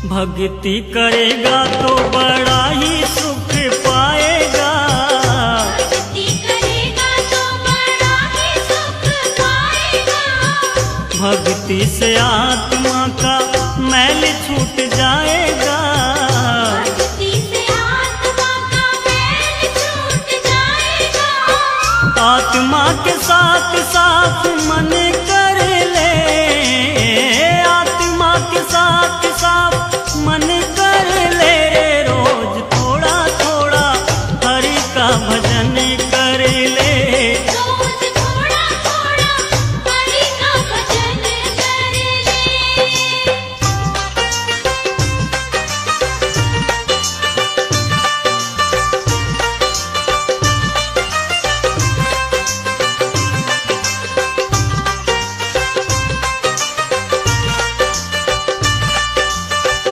भक्ति करेगा तो बड़ा ही सुख पाएगा। भक्ति करेगा तो बड़ा ही सुख पाएगा। भक्ति से आत्मा का मैल छूट जाए।